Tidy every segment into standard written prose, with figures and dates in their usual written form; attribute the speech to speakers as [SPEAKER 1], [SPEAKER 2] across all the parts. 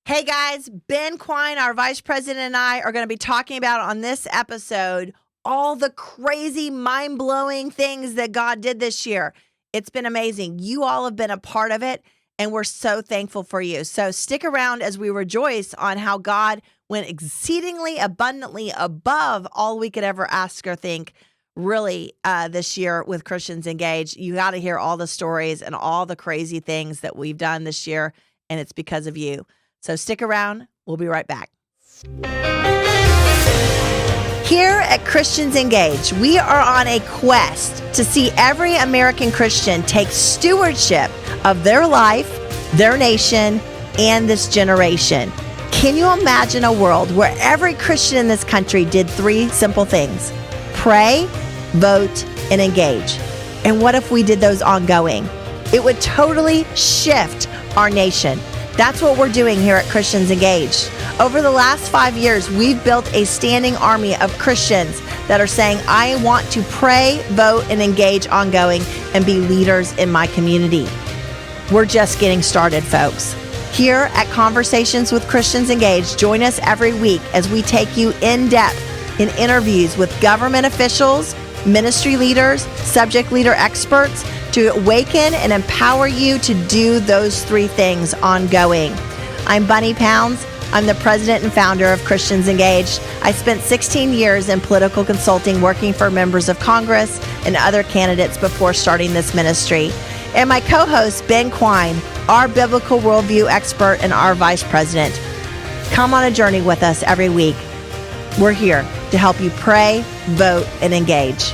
[SPEAKER 1] Hey guys, Ben Quine, our vice president, and I are going to be talking about on this episode all the crazy, mind-blowing things that God did this year. It's been amazing. You all have been a part of it, and we're so thankful for you. So stick around as we rejoice on how God went exceedingly abundantly above all we could ever ask or think, really, this year with Christians Engaged. You got to hear all the stories and all the crazy things that we've done this year, and it's because of you. So stick around. We'll be right back. Here at Christians Engaged, we are on a quest to see every American Christian take stewardship of their life, their nation, and this generation. Can you imagine a world where every Christian in this country did three simple things? Pray, vote, and engage. And what if we did those ongoing? It would totally shift our nation. That's what we're doing here at Christians Engaged. Over the last 5 years, we've built a standing army of Christians that are saying, I want to pray, vote, and engage ongoing and be leaders in my community. We're just getting started, folks. Here at Conversations with Christians Engaged, join us every week as we take you in depth in interviews with government officials, ministry leaders, subject leader experts, to awaken and empower you to do those three things ongoing. I'm Bunny Pounds. I'm the president and founder of Christians Engaged. I spent 16 years in political consulting working for members of Congress and other candidates before starting this ministry. And my co-host, Ben Quine, our biblical worldview expert and our vice president. Come on a journey with us every week. We're here to help you pray, vote, and engage.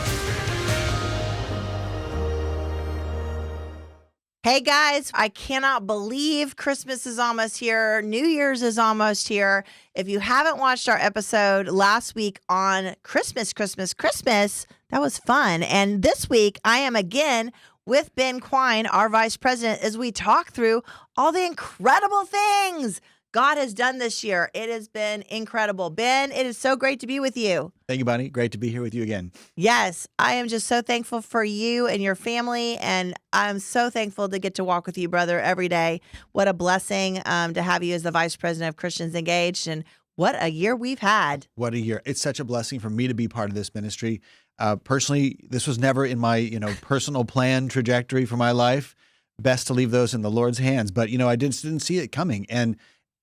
[SPEAKER 1] Hey guys, I cannot believe Christmas is almost here. New Year's is almost here. If you haven't watched our episode last week on Christmas, that was fun. And this week I am again with Ben Quine, our vice president, as we talk through all the incredible things God has done this year. It has been incredible. Ben, it is so great to be with you.
[SPEAKER 2] Thank you, Bunny. Great to be here with you again.
[SPEAKER 1] Yes, I am just so thankful for you and your family, and I'm so thankful to get to walk with you, brother, every day. What a blessing to have you as the vice president of Christians Engaged, and what a year we've had.
[SPEAKER 2] What a year. It's such a blessing for me to be part of this ministry. Personally, this was never in my personal plan trajectory for my life. Best to leave those in the Lord's hands. But, I just didn't see it coming, and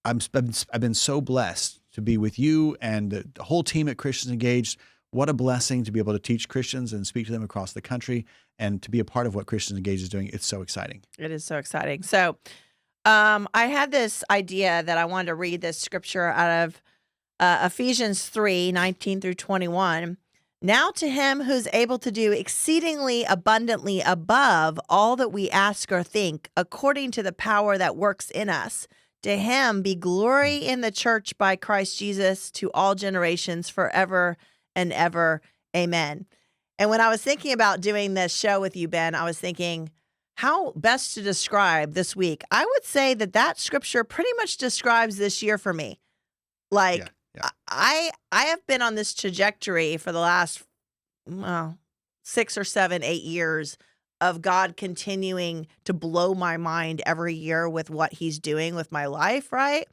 [SPEAKER 2] I've been so blessed to be with you and the whole team at Christians Engaged. What a blessing to be able to teach Christians and speak to them across the country and to be a part of what Christians Engaged is doing. It's so exciting.
[SPEAKER 1] It is so exciting. So I had this idea that I wanted to read this scripture out of Ephesians 3:19 through 21. Now to him who's able to do exceedingly abundantly above all that we ask or think, according to the power that works in us. To him be glory in the church by Christ Jesus to all generations forever and ever. Amen. And when I was thinking about doing this show with you, Ben, I was thinking how best to describe this week. I would say that scripture pretty much describes this year for me. Like, yeah. I have been on this trajectory for the last 6 or 7, 8 years of God continuing to blow my mind every year with what he's doing with my life, right?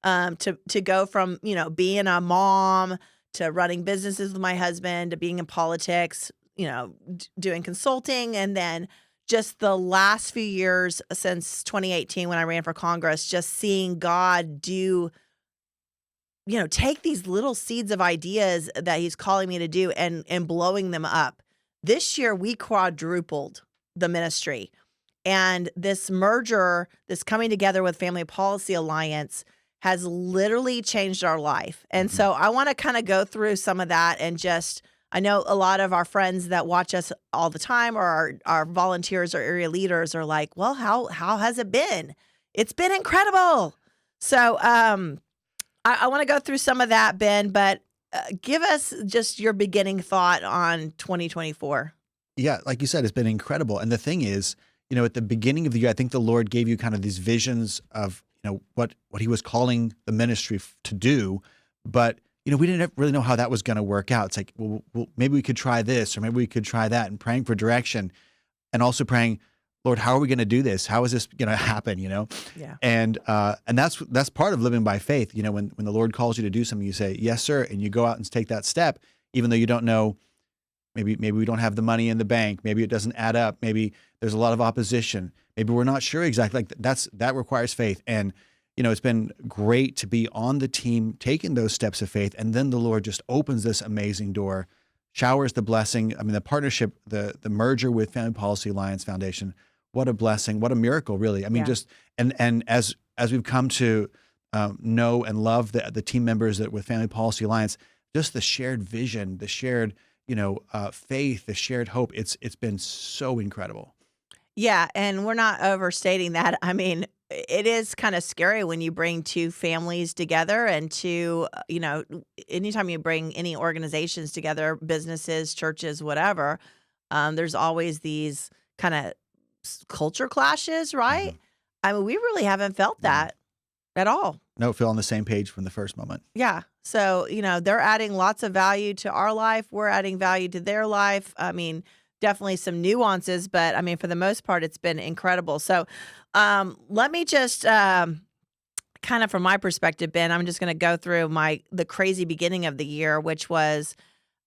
[SPEAKER 1] To go from, being a mom to running businesses with my husband to being in politics, doing consulting. And then just the last few years since 2018 when I ran for Congress, just seeing God do, take these little seeds of ideas that he's calling me to do and blowing them up. This year, we quadrupled the ministry. And this merger, this coming together with Family Policy Alliance has literally changed our life. And so I want to kind of go through some of that and I know a lot of our friends that watch us all the time or our volunteers or area leaders are like, well, how has it been? It's been incredible. So I want to go through some of that, Ben, but give us just your beginning thought on 2024.
[SPEAKER 2] Yeah, like you said, it's been incredible. And the thing is, at the beginning of the year, I think the Lord gave you kind of these visions of, what he was calling the ministry to do. But, we didn't really know how that was going to work out. It's like, well, maybe we could try this or maybe we could try that, and praying for direction and also praying, Lord, how are we going to do this? How is this going to happen?
[SPEAKER 1] Yeah.
[SPEAKER 2] And that's part of living by faith. When the Lord calls you to do something, you say, yes, sir. And you go out and take that step, even though you don't know, maybe we don't have the money in the bank. Maybe it doesn't add up. Maybe there's a lot of opposition. Maybe we're not sure exactly. Like that requires faith. And, it's been great to be on the team, taking those steps of faith. And then the Lord just opens this amazing door, showers the blessing. I mean, the partnership, the merger with Family Policy Alliance Foundation, what a blessing, what a miracle, really. I mean, just, and as we've come to know and love the team members that with Family Policy Alliance, just the shared vision, the shared, faith, the shared hope, it's been so incredible.
[SPEAKER 1] Yeah, and we're not overstating that. I mean, it is kind of scary when you bring two families together and anytime you bring any organizations together, businesses, churches, whatever, there's always these kind of culture clashes, right?
[SPEAKER 2] Mm-hmm.
[SPEAKER 1] I mean, we really haven't felt that at all.
[SPEAKER 2] No, feel on the same page from the first moment.
[SPEAKER 1] Yeah. So, they're adding lots of value to our life. We're adding value to their life. I mean, definitely some nuances, but I mean, for the most part, it's been incredible. So let me just kind of from my perspective, Ben, I'm just going to go through the crazy beginning of the year, which was,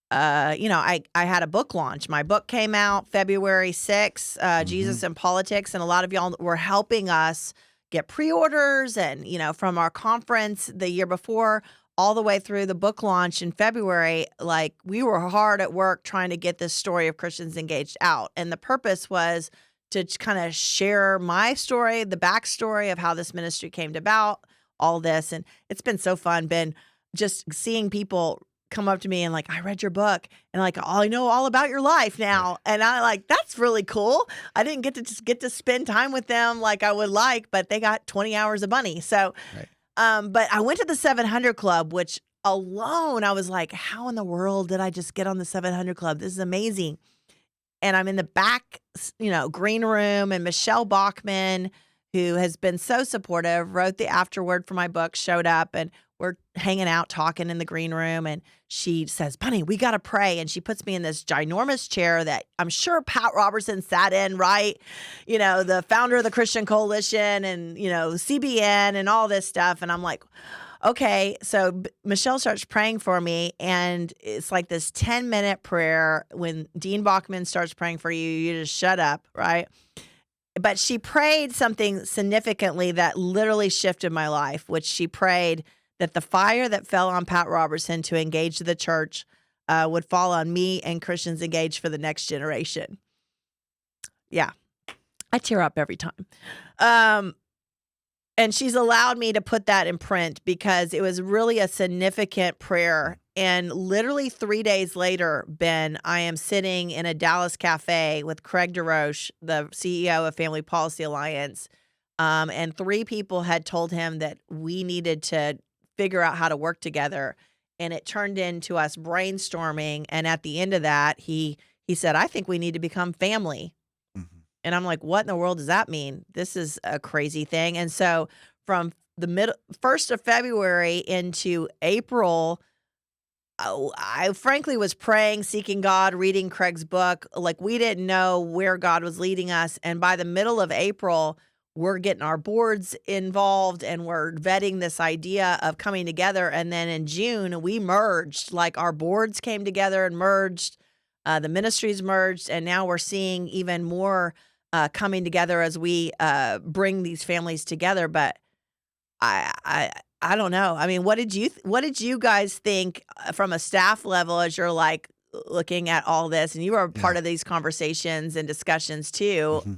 [SPEAKER 1] I had a book launch. My book came out February 6th, Jesus in Politics, and a lot of y'all were helping us get pre-orders and, from our conference the year before all the way through the book launch in February, like we were hard at work trying to get this story of Christians Engaged out. And the purpose was to kind of share my story, the backstory of how this ministry came about, all this. And it's been so fun, Ben, just seeing people come up to me and like, I read your book and like, I know all about your life now. And I like, that's really cool. I didn't get to spend time with them like I would like, but they got 20 hours of Bunny. So, but I went to the 700 Club, which alone, I was like, how in the world did I just get on the 700 Club? This is amazing. And I'm in the back, green room, and Michelle Bachman, who has been so supportive, wrote the afterword for my book, showed up, and we're hanging out, talking in the green room. And she says, Bunny, we got to pray. And she puts me in this ginormous chair that I'm sure Pat Robertson sat in, right? The founder of the Christian Coalition and, CBN and all this stuff. And I'm like, okay. So Michelle starts praying for me. And it's like this 10-minute prayer. When Dean Bachman starts praying for you, you just shut up, right? But she prayed something significantly that literally shifted my life, which she prayed that the fire that fell on Pat Robertson to engage the church would fall on me and Christians Engaged for the next generation. Yeah, I tear up every time. And she's allowed me to put that in print because it was really a significant prayer. And literally 3 days later, Ben, I am sitting in a Dallas cafe with Craig DeRoche, the CEO of Family Policy Alliance. And 3 people had told him that we needed to figure out how to work together. And it turned into us brainstorming. And at the end of that, he said, I think we need to become family. Mm-hmm. And I'm like, what in the world does that mean? This is a crazy thing. And so from the 1st of February into April, I frankly was praying, seeking God, reading Craig's book. Like we didn't know where God was leading us. And by the middle of April, we're getting our boards involved and we're vetting this idea of coming together. And then in June, we merged, like our boards came together and merged, the ministries merged. And now we're seeing even more coming together as we bring these families together. But I don't know. I mean, what did you guys think from a staff level as you're like looking at all this? And you were a part of these conversations and discussions too.
[SPEAKER 2] Mm-hmm.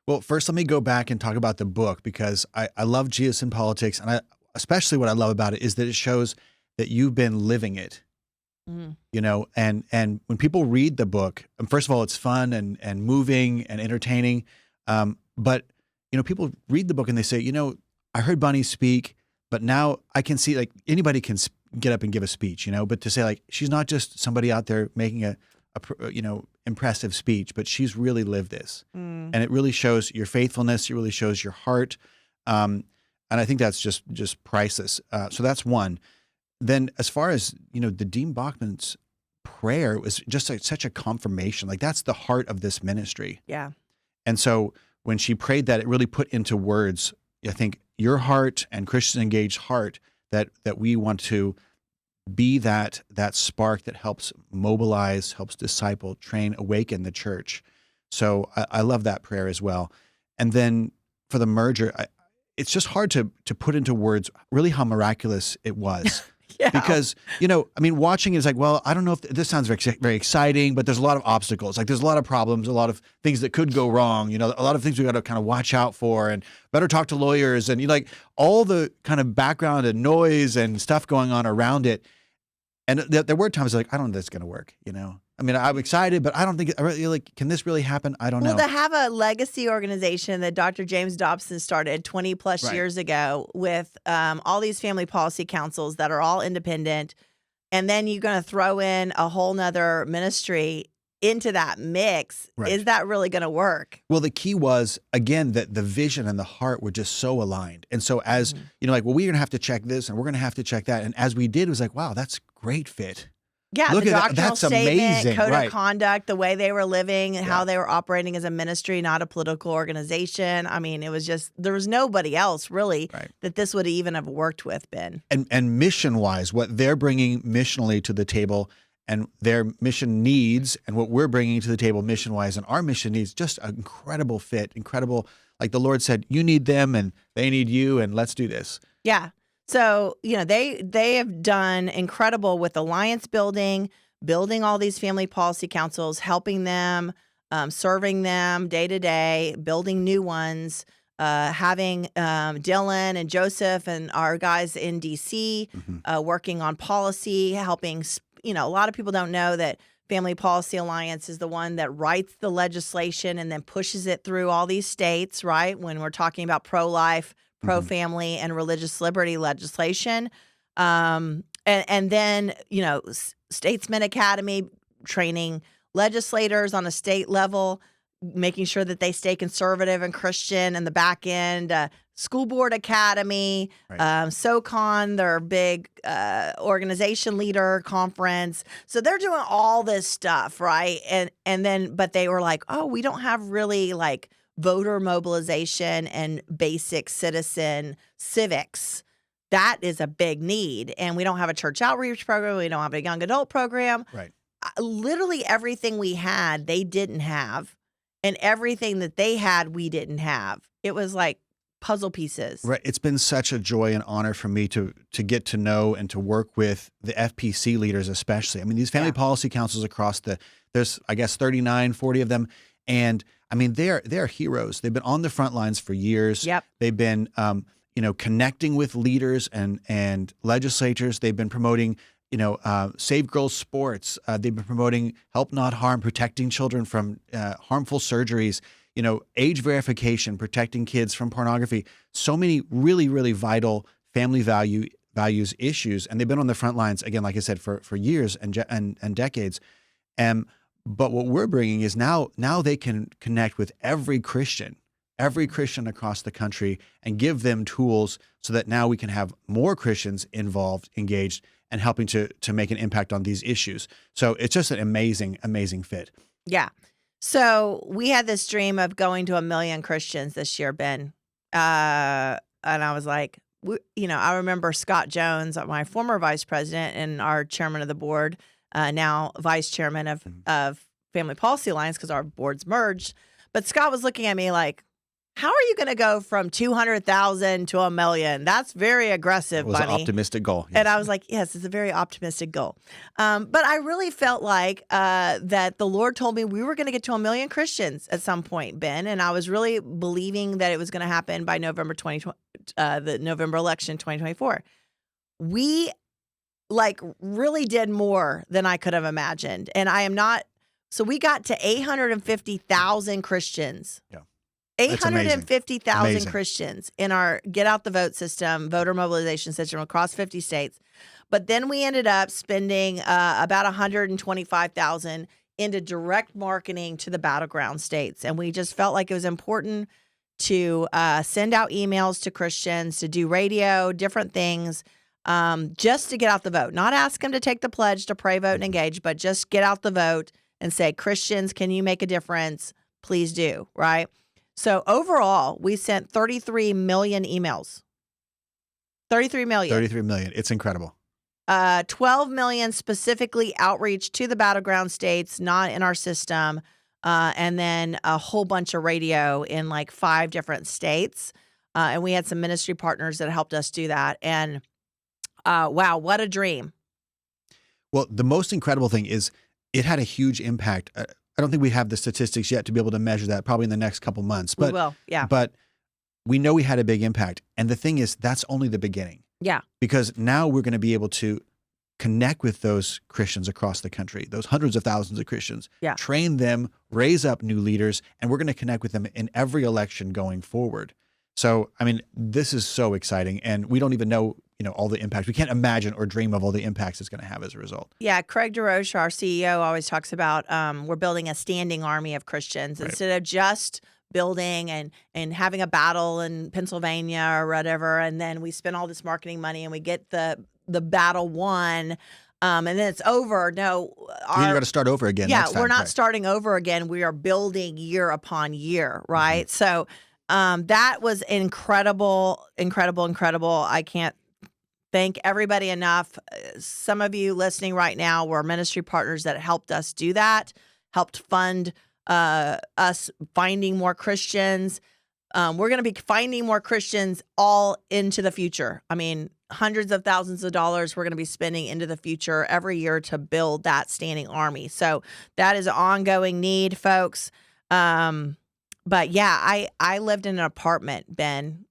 [SPEAKER 2] Well, first, let me go back and talk about the book because I love Jesus in Politics. And especially what I love about it is that it shows that you've been living it, and when people read the book, first of all, it's fun and moving and entertaining. But, people read the book and they say, I heard Bunny speak, but now I can see like anybody can get up and give a speech, but to say like, she's not just somebody out there making a impressive speech, but she's really lived this. And it really shows your faithfulness. It really shows your heart. And I think that's just priceless. So that's one. Then as far as, the Dean Bachman's prayer was just such a confirmation. Like that's the heart of this ministry.
[SPEAKER 1] Yeah.
[SPEAKER 2] And so when she prayed that, it really put into words, I think, your heart and Christian Engaged heart, that we want to be that spark that helps mobilize, helps disciple, train, awaken the church. So I love that prayer as well. And then for the merger, it's just hard to put into words really how miraculous it was.
[SPEAKER 1] Yeah.
[SPEAKER 2] Because, watching it is like, well, I don't know if this sounds very, very exciting, but there's a lot of obstacles. Like there's a lot of problems, a lot of things that could go wrong, a lot of things we got to kind of watch out for, and better talk to lawyers, and all the kind of background and noise and stuff going on around it. And there were times like, I don't know if this is going to work, I'm excited, but I don't think can this really happen? I don't know.
[SPEAKER 1] Well, to have a legacy organization that Dr. James Dobson started 20 plus years ago with all these family policy councils that are all independent, and then you're going to throw in a whole nother ministry into that mix.
[SPEAKER 2] Right.
[SPEAKER 1] Is that really going to work?
[SPEAKER 2] Well, the key was, again, that the vision and the heart were just so aligned. And so as, we're going to have to check this and we're going to have to check that. And as we did, it was like, wow, that's great fit.
[SPEAKER 1] Yeah,
[SPEAKER 2] Look
[SPEAKER 1] the
[SPEAKER 2] at that.
[SPEAKER 1] doctrinal
[SPEAKER 2] That's
[SPEAKER 1] statement,
[SPEAKER 2] amazing.
[SPEAKER 1] code
[SPEAKER 2] Right.
[SPEAKER 1] of conduct, the way they were living, and how they were operating as a ministry, not a political organization. I mean, it was just, there was nobody else really that this would even have worked with, Ben.
[SPEAKER 2] And mission-wise, what they're bringing missionally to the table and their mission needs and what we're bringing to the table mission-wise and our mission needs, just an incredible fit, incredible. Like the Lord said, you need them and they need you, and let's do this.
[SPEAKER 1] Yeah. So, they have done incredible with alliance building all these family policy councils, helping them, serving them day to day, building new ones, having Dylan and Joseph and our guys in D.C. Working on policy, helping, a lot of people don't know that Family Policy Alliance is the one that writes the legislation and then pushes it through all these states, right? When we're talking about pro-life, pro-family, and religious liberty legislation. And then, Statesman Academy, training legislators on a state level, making sure that they stay conservative and Christian in the back end. School Board Academy, SoCon, their big organization leader conference. So they're doing all this stuff, right? And then, but they were like, oh, we don't have really like voter mobilization and basic citizen civics. That is a big need. And we don't have a church outreach program. We don't have a young adult program.
[SPEAKER 2] Right.
[SPEAKER 1] Literally everything we had, they didn't have. And everything that they had, we didn't have. It was like puzzle pieces.
[SPEAKER 2] Right. It's been such a joy and honor for me to get to know and to work with the FPC leaders, especially. I mean, these family policy councils across there's, I guess, 39, 40 of them. And I mean, they're heroes. They've been on the front lines for years.
[SPEAKER 1] Yep.
[SPEAKER 2] They've been, connecting with leaders and legislators. They've been promoting, Save Girls Sports. They've been promoting Help Not Harm, protecting children from harmful surgeries, age verification, protecting kids from pornography. So many really, really vital family values issues. And they've been on the front lines, again, like I said, for years and decades. But what we're bringing is now they can connect with every Christian across the country and give them tools so that now we can have more Christians involved, engaged, and helping to make an impact on these issues. So it's just an amazing, amazing fit. Yeah.
[SPEAKER 1] So we had this dream of going to 1 million Christians this year, Ben. And I was like, I remember Scott Jones, my former vice president and our chairman of the board, now vice chairman of Family Policy Alliance because our boards merged. But Scott was looking at me like, how are you going to go from 200,000 to 1 million? That's very aggressive,
[SPEAKER 2] Bunny. It was an optimistic goal. Yes.
[SPEAKER 1] And I was like, yes, it's a very optimistic goal. But I really felt like that the Lord told me we were going to get to 1 million Christians at some point, Ben. And I was really believing that it was going to happen by November 2020, the November election 2024. We really did more than I could have imagined. And I am not. So we got to 850,000 Christians.
[SPEAKER 2] Yeah.
[SPEAKER 1] 850,000 Christians in our Get Out the Vote system, voter mobilization system across 50 states. But then we ended up spending about 125,000 into direct marketing to the battleground states. And we just felt like it was important to send out emails to Christians, to do radio, different things, just to get out the vote. Not ask them to take the pledge to pray, vote, and engage, but just get out the vote and say, Christians, can you make a difference? Please do, right? So overall, we sent 33 million emails. 33 million.
[SPEAKER 2] 33 million. It's incredible.
[SPEAKER 1] 12 million specifically outreach to the battleground states, not in our system. And then a whole bunch of radio in like 5 different states. And we had some ministry partners that helped us do that. And wow, what a dream.
[SPEAKER 2] Well, the most incredible thing is it had a huge impact. I don't think we have the statistics yet to be able to measure that, probably in the next couple months. But,
[SPEAKER 1] we will, yeah.
[SPEAKER 2] But we know we had a big impact. And the thing is, that's only the beginning.
[SPEAKER 1] Yeah.
[SPEAKER 2] Because now we're going to be able to connect with those Christians across the country, those hundreds of thousands of Christians, train them, raise up new leaders, and we're going to connect with them in every election going forward. So, I mean, this is so exciting, and we don't even know, all the impacts. We can't imagine or dream of all the impacts it's going to have as a result.
[SPEAKER 1] Yeah, Craig DeRoche, our CEO, always talks about we're building a standing army of Christians instead of just building and having a battle in Pennsylvania or whatever, and then we spend all this marketing money and we get the battle won, and then it's over. No,
[SPEAKER 2] you got to start over again.
[SPEAKER 1] Yeah,
[SPEAKER 2] next time,
[SPEAKER 1] we're not starting over again. We are building year upon year, right? Mm-hmm. So that was incredible. I can't thank everybody enough. Some of you listening right now were ministry partners that helped us do that, helped fund us finding more Christians. We're going to be finding more Christians all into the future. I mean, hundreds of thousands of dollars we're going to be spending into the future every year to build that standing army. So that is an ongoing need, folks. But yeah, I lived in an apartment, Ben.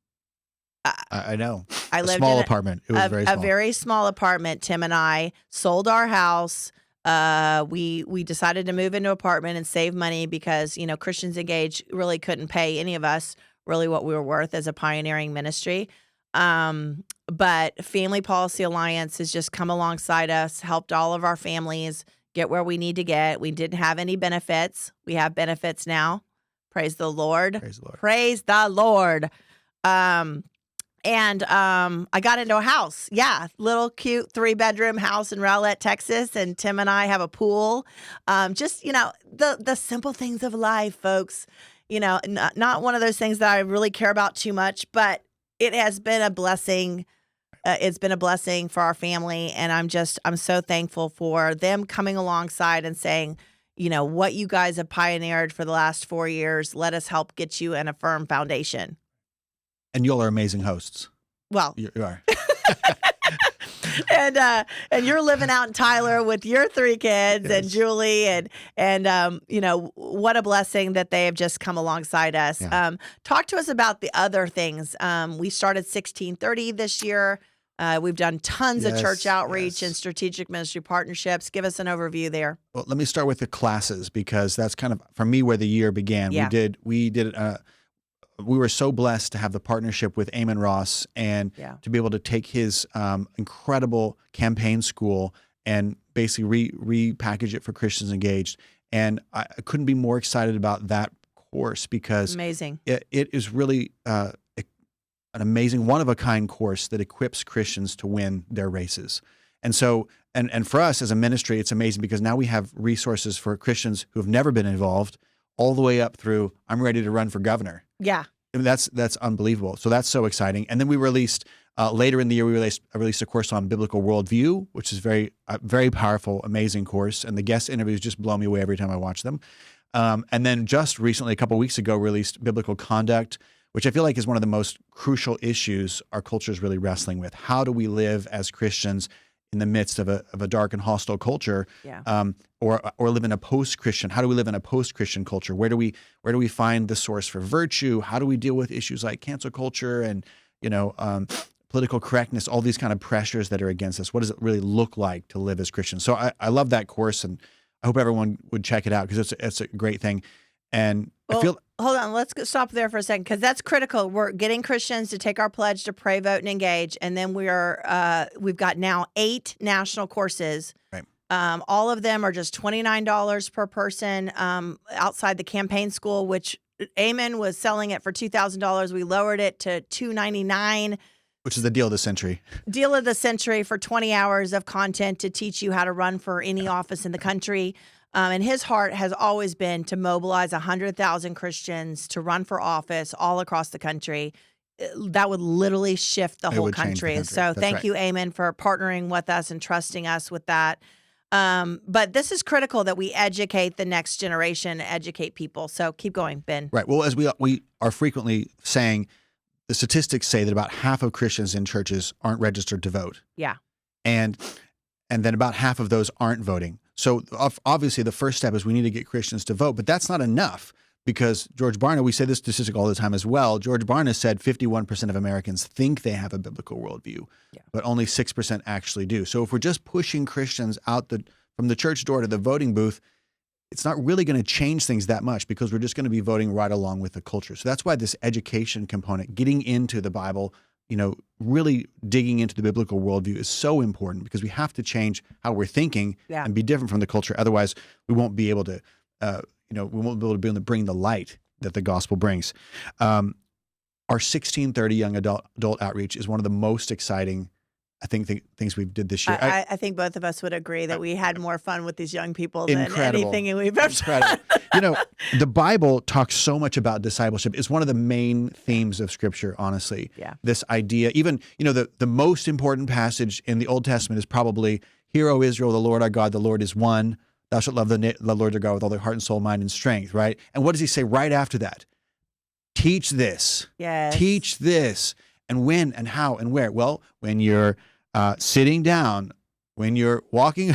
[SPEAKER 2] I know.
[SPEAKER 1] I lived
[SPEAKER 2] in a small
[SPEAKER 1] in
[SPEAKER 2] apartment. It was very small.
[SPEAKER 1] A very small apartment. Tim and I sold our house. We decided to move into an apartment and save money because, Christians Engage really couldn't pay any of us really what we were worth as a pioneering ministry. But Family Policy Alliance has just come alongside us, helped all of our families get where we need to get. We didn't have any benefits. We have benefits now. Praise the Lord.
[SPEAKER 2] Praise the Lord.
[SPEAKER 1] Praise the Lord. And I got into a house. Yeah, little cute 3-bedroom house in Rowlett, Texas. And Tim and I have a pool. Just, the simple things of life, folks. Not one of those things that I really care about too much, but it has been a blessing. It's been a blessing for our family. And I'm so thankful for them coming alongside and saying, what you guys have pioneered for the last 4 years, let us help get you in a firm foundation.
[SPEAKER 2] And y'all are amazing hosts.
[SPEAKER 1] Well,
[SPEAKER 2] you are.
[SPEAKER 1] and you're living out in Tyler with your 3 kids, yes, and Julie, and what a blessing that they have just come alongside us.
[SPEAKER 2] Yeah.
[SPEAKER 1] Talk to us about the other things. We started 1630 this year. We've done tons of church outreach and strategic ministry partnerships. Give us an overview there.
[SPEAKER 2] Well, let me start with the classes because that's kind of, for me, where the year began.
[SPEAKER 1] Yeah.
[SPEAKER 2] We were so blessed to have the partnership with Eamon Ross and to be able to take his incredible campaign school and basically repackage it for Christians Engaged. And I couldn't be more excited about that course because
[SPEAKER 1] amazing.
[SPEAKER 2] It is really an amazing, one-of-a-kind course that equips Christians to win their races. And so, and for us as a ministry, it's amazing because now we have resources for Christians who have never been involved all the way up through, I'm ready to run for governor.
[SPEAKER 1] Yeah.
[SPEAKER 2] I mean, that's unbelievable. So that's so exciting. And then we released, later in the year, we released a course on biblical worldview, which is very powerful, amazing course. And the guest interviews just blow me away every time I watch them. And then just recently, a couple of weeks ago, released biblical conduct, which I feel like is one of the most crucial issues our culture is really wrestling with. How do we live as Christians in the midst of a dark and hostile culture, or live in a post-Christian? How do we live in a post-Christian culture? Where do we find the source for virtue? How do we deal with issues like cancel culture and political correctness? All these kind of pressures that are against us. What does it really look like to live as Christians? So I love that course, and I hope everyone would check it out because it's a great thing. And I feel.
[SPEAKER 1] Hold on, let's stop there for a second because that's critical. We're getting Christians to take our pledge to pray, vote, and engage, and then we've got now 8 national courses.
[SPEAKER 2] Right.
[SPEAKER 1] All of them are just $29 per person. Outside the campaign school, which Eamon was selling it for $2,000, we lowered it to $299.
[SPEAKER 2] Which is the deal of the century.
[SPEAKER 1] Deal of the century for 20 hours of content to teach you how to run for any office in the country. And his heart has always been to mobilize 100,000 Christians to run for office all across the country. That would literally shift the
[SPEAKER 2] It
[SPEAKER 1] whole
[SPEAKER 2] would change the
[SPEAKER 1] country.
[SPEAKER 2] country.
[SPEAKER 1] So
[SPEAKER 2] That's
[SPEAKER 1] thank
[SPEAKER 2] right.
[SPEAKER 1] you, Amen, for partnering with us and trusting us with that. But this is critical that we educate the next generation, educate people. So keep going, Ben.
[SPEAKER 2] Right. Well, as we are frequently saying, the statistics say that about half of Christians in churches aren't registered to vote.
[SPEAKER 1] Yeah.
[SPEAKER 2] And then about half of those aren't voting. So obviously the first step is we need to get Christians to vote, but that's not enough because George Barna, we say this statistic all the time as well. George Barna said 51% of Americans think they have a biblical worldview, but only 6% actually do. So if we're just pushing Christians out from the church door to the voting booth, it's not really going to change things that much because we're just going to be voting right along with the culture. So that's why this education component, getting into the Bible, really digging into the biblical worldview is so important because we have to change how we're thinking and be different from the culture. Otherwise, we won't be able to, bring the light that the gospel brings. Our 1630 young adult outreach is one of the most exciting, I think, things we did this year.
[SPEAKER 1] I think both of us would agree that we had more fun with these young people than
[SPEAKER 2] Incredible.
[SPEAKER 1] anything we've ever done.
[SPEAKER 2] The Bible talks so much about discipleship. It's one of the main themes of Scripture, honestly.
[SPEAKER 1] Yeah.
[SPEAKER 2] This idea, even, the most important passage in the Old Testament is probably, "Hear, O Israel, the Lord our God, the Lord is one. Thou shalt love the Lord your God with all thy heart and soul, mind, and strength," right? And what does he say right after that? Teach this.
[SPEAKER 1] Yes.
[SPEAKER 2] Teach this. And when and how and where? Well, when you're sitting down, when you're walking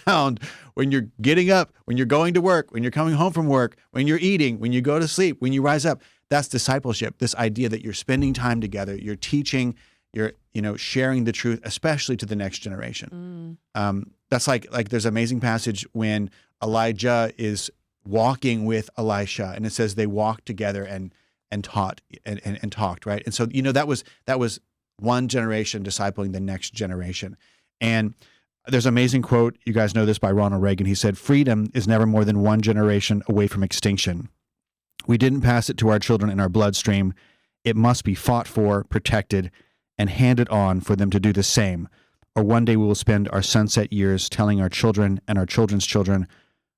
[SPEAKER 2] around, when you're getting up, when you're going to work, when you're coming home from work, when you're eating, when you go to sleep, when you rise up. That's discipleship, this idea that you're spending time together, you're teaching, you're sharing the truth, especially to the next generation. That's like there's an amazing passage when Elijah is walking with Elisha, and it says they walked together and taught and talked, right? And so that was one generation discipling the next generation. And there's an amazing quote, you guys know this, by Ronald Reagan. He said, "Freedom is never more than one generation away from extinction. We didn't pass it to our children in our bloodstream. It must be fought for, protected, and handed on for them to do the same. Or one day we will spend our sunset years telling our children and our children's children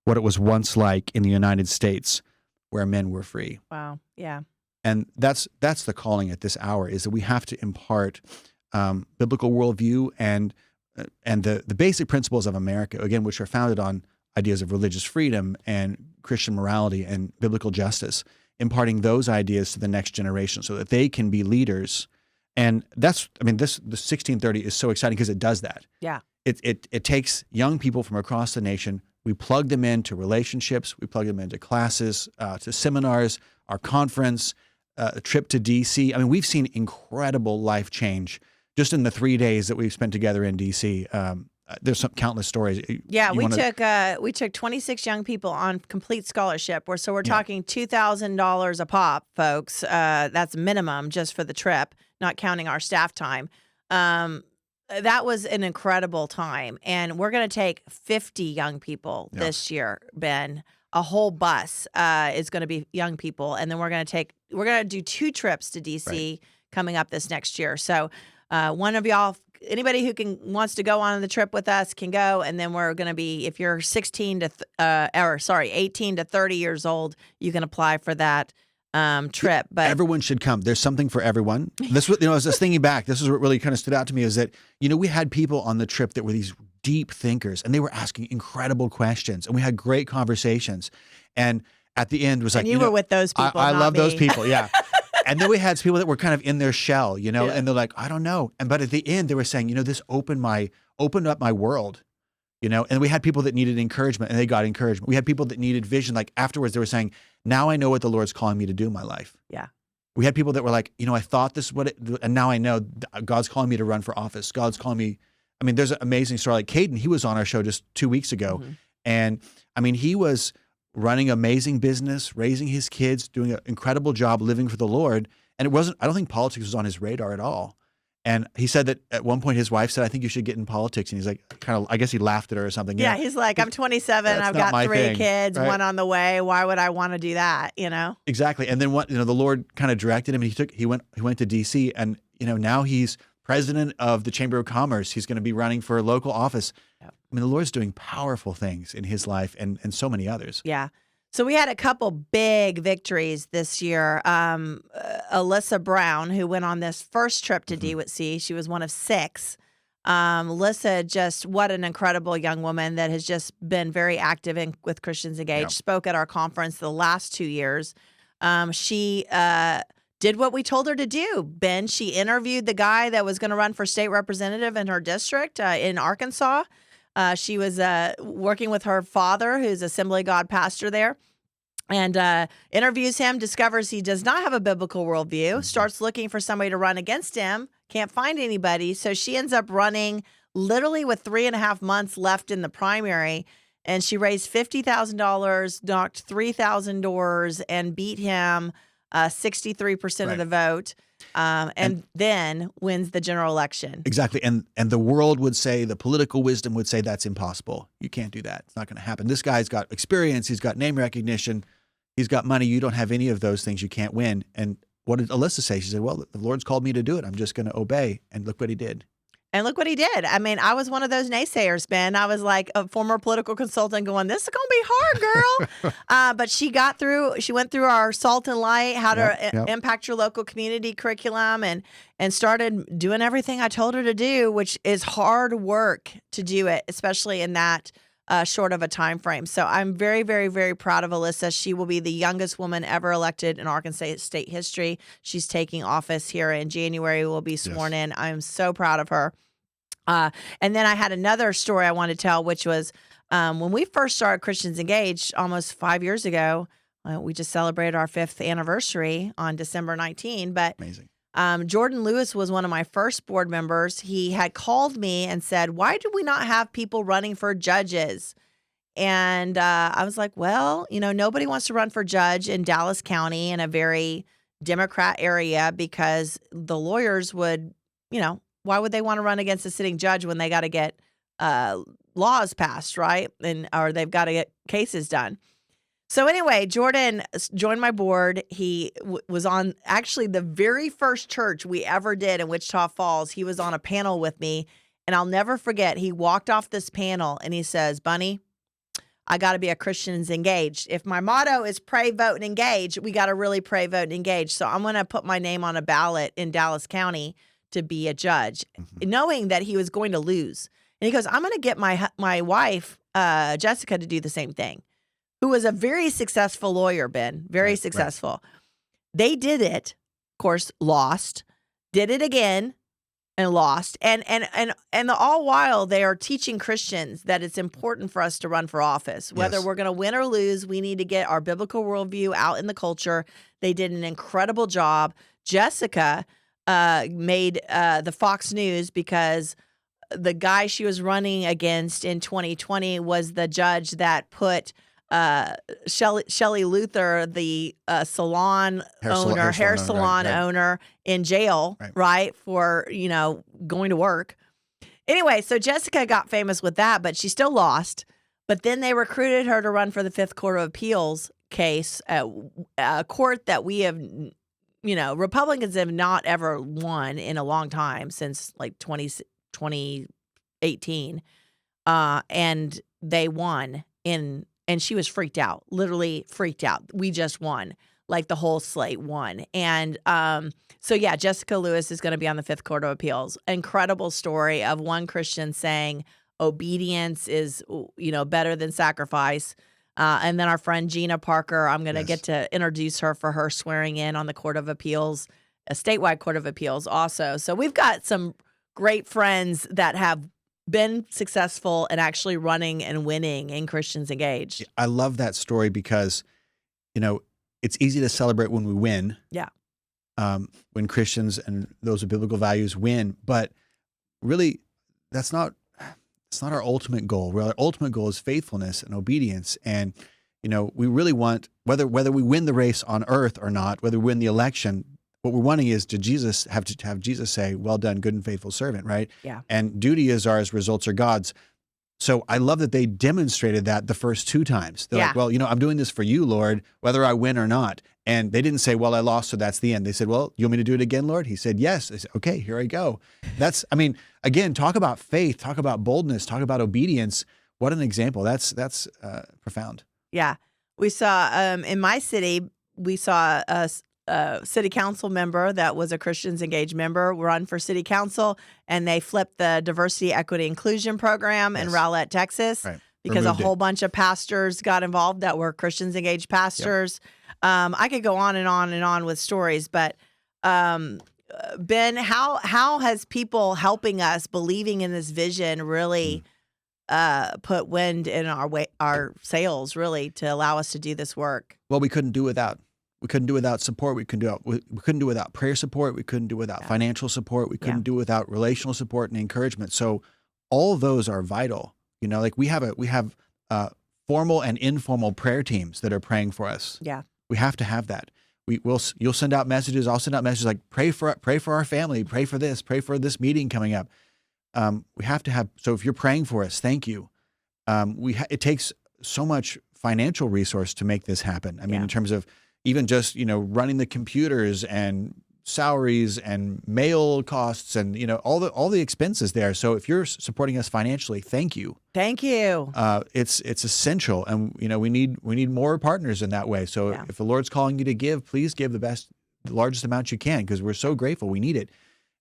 [SPEAKER 2] what it was once like in the United States where men were free."
[SPEAKER 1] Wow. Yeah.
[SPEAKER 2] And that's the calling at this hour, is that we have to impart biblical worldview and the basic principles of America, again, which are founded on ideas of religious freedom and Christian morality and biblical justice, imparting those ideas to the next generation so that they can be leaders. And the 1630 is so exciting because it does that.
[SPEAKER 1] Yeah.
[SPEAKER 2] It takes young people from across the nation. We plug them into relationships. We plug them into classes, to seminars, our conference, a trip to D.C. We've seen incredible life change just in the 3 days that we've spent together in D.C. There's some countless stories.
[SPEAKER 1] Yeah, we took 26 young people on complete scholarship. We're talking $2,000 a pop, folks. That's minimum just for the trip, not counting our staff time. That was an incredible time, and we're going to take 50 young people this year, Ben. A whole bus is going to be young people, and then we're going to do 2 trips to DC coming up this next year. So one of y'all, anybody who wants to go on the trip with us can go, and then we're going to be, if you're 18 to 30 years old, you can apply for that trip. But
[SPEAKER 2] everyone should come. There's something for everyone. This was, as I was thinking back, this is what really kind of stood out to me, is that, we had people on the trip that were these deep thinkers, and they were asking incredible questions, and we had great conversations. And at the end was like,
[SPEAKER 1] and you were with those people.
[SPEAKER 2] I
[SPEAKER 1] not
[SPEAKER 2] love
[SPEAKER 1] me.
[SPEAKER 2] those people. Yeah. And then we had people that were kind of in their shell, and they're like, I don't know. But at the end they were saying, this opened up my world, and we had people that needed encouragement, and they got encouragement. We had people that needed vision. Like afterwards they were saying, now I know what the Lord's calling me to do in my life.
[SPEAKER 1] Yeah.
[SPEAKER 2] We had people that were like, I thought this would, and now I know God's calling me to run for office. God's calling me. There's an amazing story. Like Caden, he was on our show just 2 weeks ago.
[SPEAKER 1] Mm-hmm.
[SPEAKER 2] And he was running amazing business, raising his kids, doing an incredible job living for the Lord. And I don't think politics was on his radar at all. And he said that at one point his wife said, I think you should get in politics. And he's like, I guess he laughed at her or something.
[SPEAKER 1] Yeah, he's like, I'm 27. I've got 3 kids, right? 1 on the way. Why would I want to do that?
[SPEAKER 2] Exactly. And then the Lord kind of directed him, and he went to DC, and now he's president of the Chamber of Commerce. He's going to be running for a local office. Yep. I mean, the Lord's doing powerful things in his life and so many others.
[SPEAKER 1] Yeah. So we had a couple big victories this year. Alyssa Brown, who went on this first trip to DWC, she was one of 6. Alyssa, just what an incredible young woman that has just been very active with Christians Engaged. Spoke at our conference the last 2 years. She did what we told her to do, Ben. She interviewed the guy that was going to run for state representative in her district in Arkansas. She was working with her father, who's Assembly of God pastor there, and interviews him, discovers he does not have a biblical worldview, starts looking for somebody to run against him, can't find anybody. So she ends up running literally with 3.5 months left in the primary, and she raised $50,000, knocked 3,000 doors, and beat him 63% of the vote. And then wins the general election.
[SPEAKER 2] Exactly. And the world would say, the political wisdom would say, that's impossible. You can't do that. It's not going to happen. This guy's got experience. He's got name recognition. He's got money. You don't have any of those things. You can't win. And what did Alyssa say? She said, well, the Lord's called me to do it. I'm just going to obey. And look what he did.
[SPEAKER 1] And look what he did. I mean, I was one of those naysayers, Ben. I was like a former political consultant going, this is going to be hard, girl. But she got through. She went through our Salt and Light, how to impact your local community curriculum, and started doing everything I told her to do, which is hard work to do it, especially in that short of a time frame. So I'm very, very, very proud of Alyssa. She will be the youngest woman ever elected in Arkansas state history. She's taking office here in January, will be sworn in. I'm so proud of her. And then I had another story I want to tell, which was when we first started Christians Engaged almost 5 years ago. We just celebrated our 5th anniversary on December 19. But
[SPEAKER 2] amazing.
[SPEAKER 1] Jordan Lewis was one of my first board members. He had called me and said, why do we not have people running for judges? And I was like, well, nobody wants to run for judge in Dallas County in a very Democrat area because the lawyers would, why would they want to run against a sitting judge when they got to get laws passed, right? Or they've got to get cases done. So anyway, Jordan joined my board. He was on actually the very first church we ever did in Wichita Falls. He was on a panel with me, and I'll never forget. He walked off this panel and he says, Bunny, I got to be a Christians Engaged. If my motto is pray, vote, and engage, we got to really pray, vote, and engage. So I'm going to put my name on a ballot in Dallas County to be a judge, knowing that he was going to lose. And he goes, I'm going to get my wife, Jessica, to do the same thing, who was a very successful lawyer, Ben, very successful. Right. They did it, of course, lost, did it again and lost. And all while they are teaching Christians that it's important for us to run for office. Whether we're going to win or lose, we need to get our biblical worldview out in the culture. They did an incredible job. Jessica made the Fox News because the guy she was running against in 2020 was the judge that put Shelley Luther, the hair salon owner, in jail, right, for going to work. Anyway, so Jessica got famous with that, but she still lost. But then they recruited her to run for the Fifth Court of Appeals case, a court that we have. Republicans have not ever won in a long time, since like 2018. And they won and she was freaked out, literally freaked out. We just won, like the whole slate won. And so yeah, Jessica Lewis is going to be on the Fifth Court of Appeals. Incredible story of one Christian saying obedience is, better than sacrifice. And then our friend Gina Parker, I'm going to get to introduce her for her swearing in on the Court of Appeals, a statewide Court of Appeals also. So we've got some great friends that have been successful and actually running and winning in Christians Engaged.
[SPEAKER 2] I love that story because, it's easy to celebrate when we win. Yeah. When Christians and those with biblical values win, but really it's not our ultimate goal. Our ultimate goal is faithfulness and obedience. And, we really want, whether we win the race on earth or not, whether we win the election, what we're wanting is to have Jesus say, well done, good and faithful servant, right? Yeah. And duty is ours, results are God's. So I love that they demonstrated that the first 2 times. They're like, well, I'm doing this for you, Lord, whether I win or not. And they didn't say, well, I lost, so that's the end. They said, well, you want me to do it again, Lord? He said, yes. I said, okay, here I go. I mean, again, talk about faith, talk about boldness, talk about obedience. What an example. That's profound.
[SPEAKER 1] Yeah. We saw in my city, we saw a city council member that was a Christians Engaged member run for city council, and they flipped the diversity, equity, inclusion program in Rowlett, Texas,
[SPEAKER 2] Right.
[SPEAKER 1] because
[SPEAKER 2] Removed
[SPEAKER 1] a whole bunch of pastors got involved that were Christians Engaged pastors. Yep. I could go on and on and on with stories, but Ben, how has people helping us, believing in this vision, really put wind in our sails, really, to allow us to do this work?
[SPEAKER 2] Well, we couldn't do without. We couldn't do without support. We couldn't do without prayer support. We couldn't do without financial support. We couldn't do without relational support and encouragement. So all of those are vital. You know, like we have formal and informal prayer teams that are praying for us.
[SPEAKER 1] Yeah.
[SPEAKER 2] We have to have that. You'll send out messages. I'll send out messages like pray for our family, pray for this meeting coming up. We have to have. So if you're praying for us, thank you. It takes so much financial resource to make this happen. I mean, in terms of even just running the computers and salaries and mail costs and all the expenses there. So if you're supporting us financially, thank you.
[SPEAKER 1] Thank you.
[SPEAKER 2] It's essential, and we need more partners in that way. So if the Lord's calling you to give, please give the largest amount you can, because we're so grateful. We need it,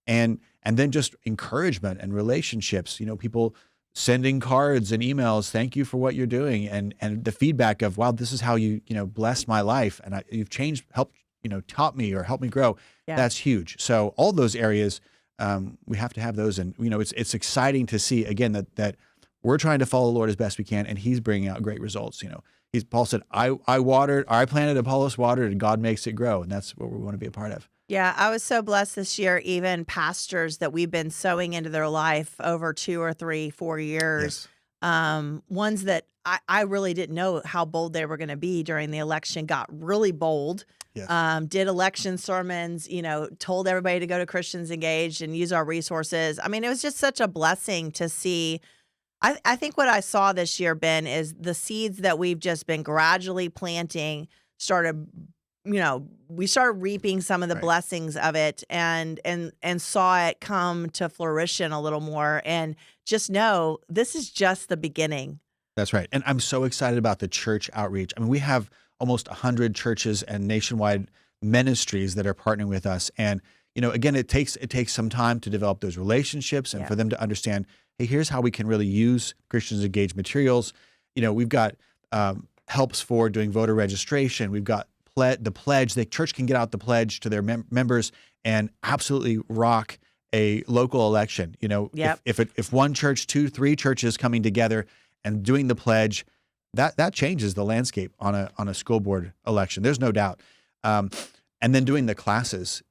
[SPEAKER 2] and then just encouragement and relationships. People sending cards and emails. Thank you for what you're doing, and the feedback of, wow, this is how you blessed my life, and you've changed, helped taught me or helped me grow. Yeah. That's huge. So all those areas, we have to have those. And, it's exciting to see, again, that we're trying to follow the Lord as best we can, and he's bringing out great results. Paul said, I planted, Apollos watered, and God makes it grow. And that's what we want to be a part of.
[SPEAKER 1] Yeah, I was so blessed this year, even pastors that we've been sowing into their life over 2 or 3, 4 years. Yes. Ones that I really didn't know how bold they were going to be during the election, got really bold. Yes. Did election sermons, told everybody to go to Christians Engaged and use our resources. I mean, it was just such a blessing to see. I think what I saw this year, Ben, is the seeds that we've just been gradually planting started, we started reaping some of the blessings of it and saw it come to fruition a little more. And just know this is just the beginning.
[SPEAKER 2] That's right. And I'm so excited about the church outreach. I mean, we have almost 100 churches and nationwide ministries that are partnering with us. And, again, it takes some time to develop those relationships and for them to understand, hey, here's how we can really use Christians Engaged materials. We've got helps for doing voter registration. We've got the pledge. The church can get out the pledge to their members and absolutely rock a local election. If one church, 2, 3 churches coming together and doing the pledge, that changes the landscape on a school board election. There's no doubt. And then doing the classes.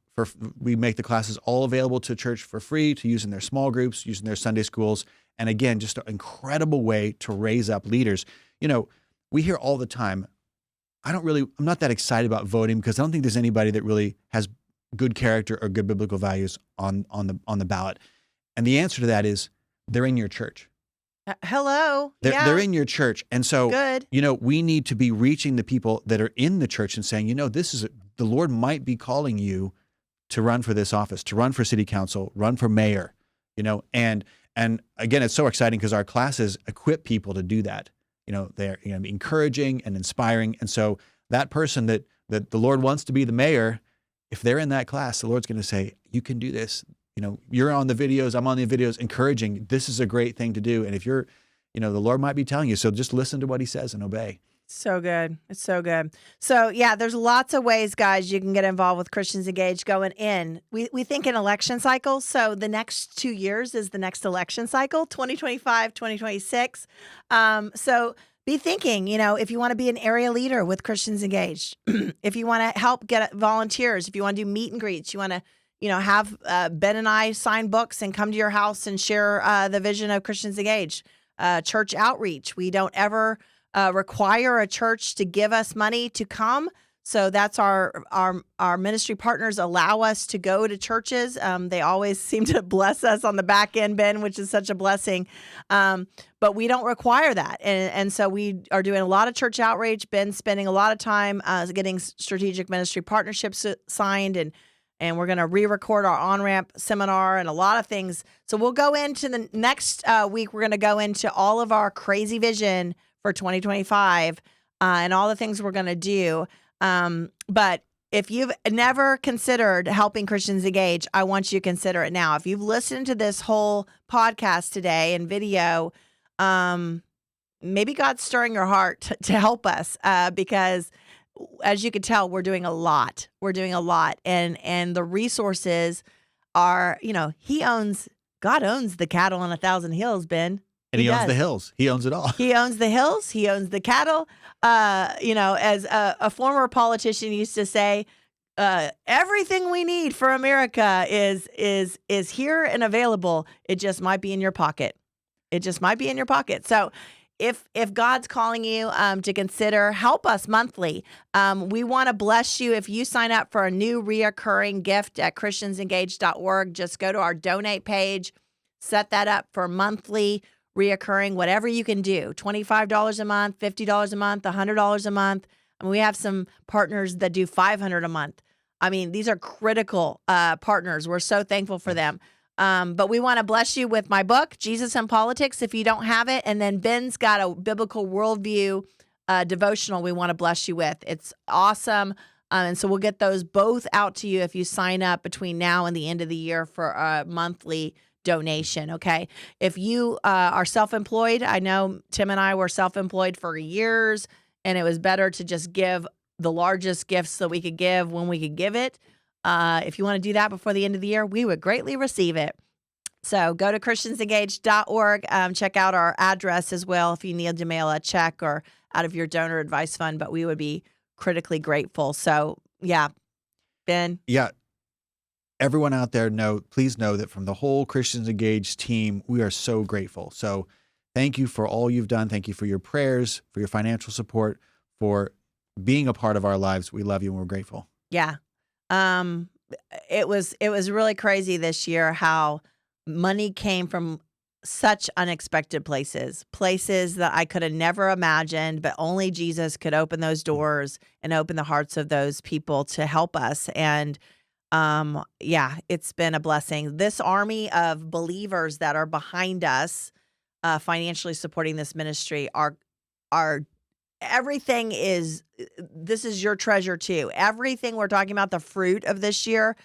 [SPEAKER 2] We make the classes all available to church for free to use in their small groups, using their Sunday schools. And again, just an incredible way to raise up leaders. We hear all the time, I'm not that excited about voting because I don't think there's anybody that really has good character or good biblical values on the ballot. And the answer to that is they're in your church.
[SPEAKER 1] Hello.
[SPEAKER 2] They're in your church. And so,
[SPEAKER 1] good.
[SPEAKER 2] We need to be reaching the people that are in the church and saying, the Lord might be calling you to run for this office, to run for city council, run for mayor, and again, it's so exciting because our classes equip people to do that. They're encouraging and inspiring. And so that person that the Lord wants to be the mayor, if they're in that class, the Lord's going to say, you can do this. You're on the videos, I'm on the videos, encouraging, this is a great thing to do. And if you're, the Lord might be telling you, so just listen to what he says and obey.
[SPEAKER 1] So good. It's so good. So there's lots of ways, guys, you can get involved with Christians Engaged going in. We think in election cycles. So the next 2 years is the next election cycle, 2025, 2026. So be thinking, if you want to be an area leader with Christians Engaged, if you want to help get volunteers, if you want to do meet and greets, you want to have Ben and I sign books and come to your house and share the vision of Christians Engaged. Church outreach. We don't ever require a church to give us money to come. So that's our ministry partners allow us to go to churches. They always seem to bless us on the back end, Ben, which is such a blessing. But we don't require that. And so we are doing a lot of church outreach. Ben's spending a lot of time getting strategic ministry partnerships signed, and we're going to re-record our on-ramp seminar and a lot of things. So we'll go into the next week. We're going to go into all of our crazy vision for 2025 and all the things we're going to do. But if you've never considered helping Christians Engage, I want you to consider it now. If you've listened to this whole podcast today and video, maybe God's stirring your heart to help us, because as you can tell, we're doing a lot. We're doing a lot. And the resources are, God owns the cattle on 1,000 hills, Ben.
[SPEAKER 2] And he owns the hills. He owns it all.
[SPEAKER 1] He owns the hills. He owns the cattle. As a former politician used to say, everything we need for America is here and available. It just might be in your pocket. It just might be in your pocket. So if God's calling you to consider, help us monthly. We want to bless you. If you sign up for a new reoccurring gift at christiansengage.org, just go to our donate page, set that up for monthly reoccurring, whatever you can do, $25 a month, $50 a month, $100 a month. And we have some partners that do $500 a month. I mean, these are critical partners. We're so thankful for them. But we want to bless you with my book, Jesus and Politics, if you don't have it. And then Ben's got a biblical worldview devotional we want to bless you with. It's awesome. And so we'll get those both out to you if you sign up between now and the end of the year for a monthly donation. Okay. If you are self-employed, I know Tim and I were self-employed for years, and it was better to just give the largest gifts that we could give when we could give it. If you want to do that before the end of the year, we would greatly receive it. So go to christiansengage.org. Check out our address as well if you need to mail a check or out of your donor advice fund, but we would be critically grateful. So yeah, Ben.
[SPEAKER 2] Yeah. Everyone out there, please know that from the whole Christians Engaged team, we are so grateful. So thank you for all you've done. Thank you for your prayers, for your financial support, for being a part of our lives. We love you and we're grateful.
[SPEAKER 1] Yeah. It was really crazy this year how money came from such unexpected places that I could have never imagined, but only Jesus could open those doors and open the hearts of those people to help us. And it's been a blessing. This army of believers that are behind us, financially supporting this ministry are everything this is your treasure too. Everything we're talking about, the fruit of this year,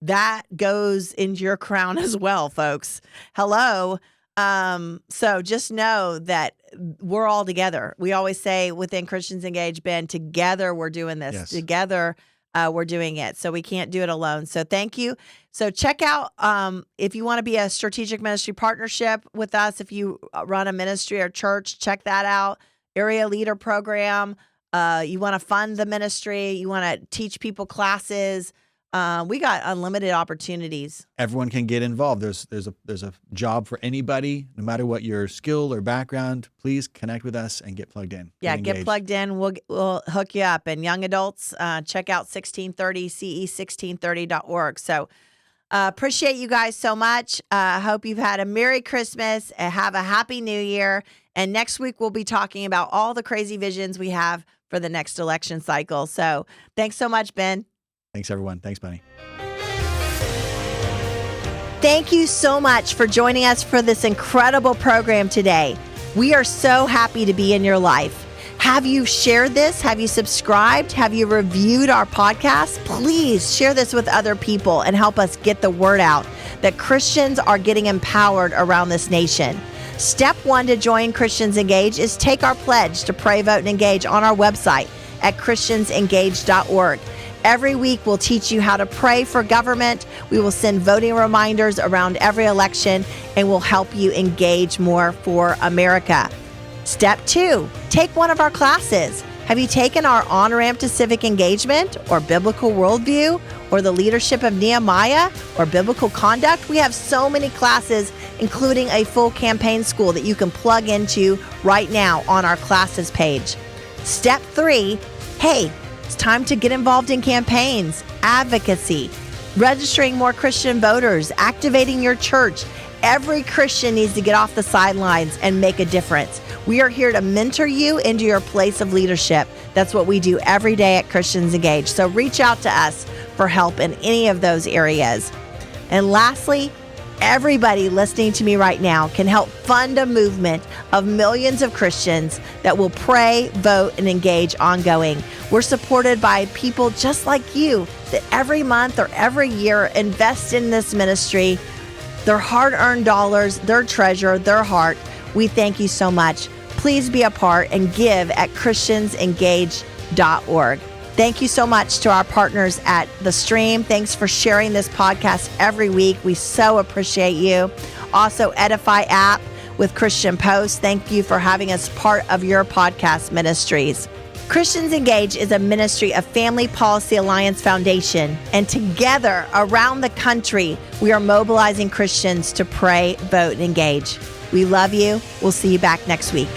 [SPEAKER 1] that goes into your crown as well, folks. Hello. So just know that we're all together. We always say within Christians Engaged, Ben, together we're doing this.
[SPEAKER 2] Yes.
[SPEAKER 1] Together we're doing it. So we can't do it alone. So thank you. So check out if you want to be a strategic ministry partnership with us, if you run a ministry or church, check that out. Area leader program. You want to fund the ministry. You want to teach people classes. We got unlimited opportunities.
[SPEAKER 2] Everyone can get involved. There's a job for anybody, no matter what your skill or background. Please connect with us and get plugged in.
[SPEAKER 1] Yeah, get plugged in. We'll hook you up. And young adults, check out 1630 ce1630.org. So appreciate you guys so much. I hope you've had a Merry Christmas and have a Happy New Year. And next week we'll be talking about all the crazy visions we have for the next election cycle. So thanks so much, Ben.
[SPEAKER 2] Thanks, everyone. Thanks, Bunny.
[SPEAKER 1] Thank you so much for joining us for this incredible program today. We are so happy to be in your life. Have you shared this? Have you subscribed? Have you reviewed our podcast? Please share this with other people and help us get the word out that Christians are getting empowered around this nation. Step 1 to join Christians Engage is take our pledge to pray, vote, and engage on our website at christiansengage.org. Every week, we'll teach you how to pray for government. We will send voting reminders around every election, and we'll help you engage more for America. Step 2, take one of our classes. Have you taken our on-ramp to civic engagement or biblical worldview or the leadership of Nehemiah or biblical conduct? We have so many classes, including a full campaign school that you can plug into right now on our classes page. Step 3, hey, It's time to get involved in campaigns, advocacy, registering more Christian voters, activating your church. Every Christian needs to get off the sidelines and make a difference. We are here to mentor you into your place of leadership. That's what we do every day at Christians Engage. So reach out to us for help in any of those areas. And lastly, everybody listening to me right now can help fund a movement of millions of Christians that will pray, vote, and engage ongoing. We're supported by people just like you that every month or every year invest in this ministry, their hard-earned dollars, their treasure, their heart. We thank you so much. Please be a part and give at christiansengage.org. Thank you so much to our partners at The Stream. Thanks for sharing this podcast every week. We so appreciate you. Also, Edify app with Christian Post. Thank you for having us part of your podcast ministries. Christians Engage is a ministry of Family Policy Alliance Foundation, and together around the country, we are mobilizing Christians to pray, vote, and engage. We love you. We'll see you back next week.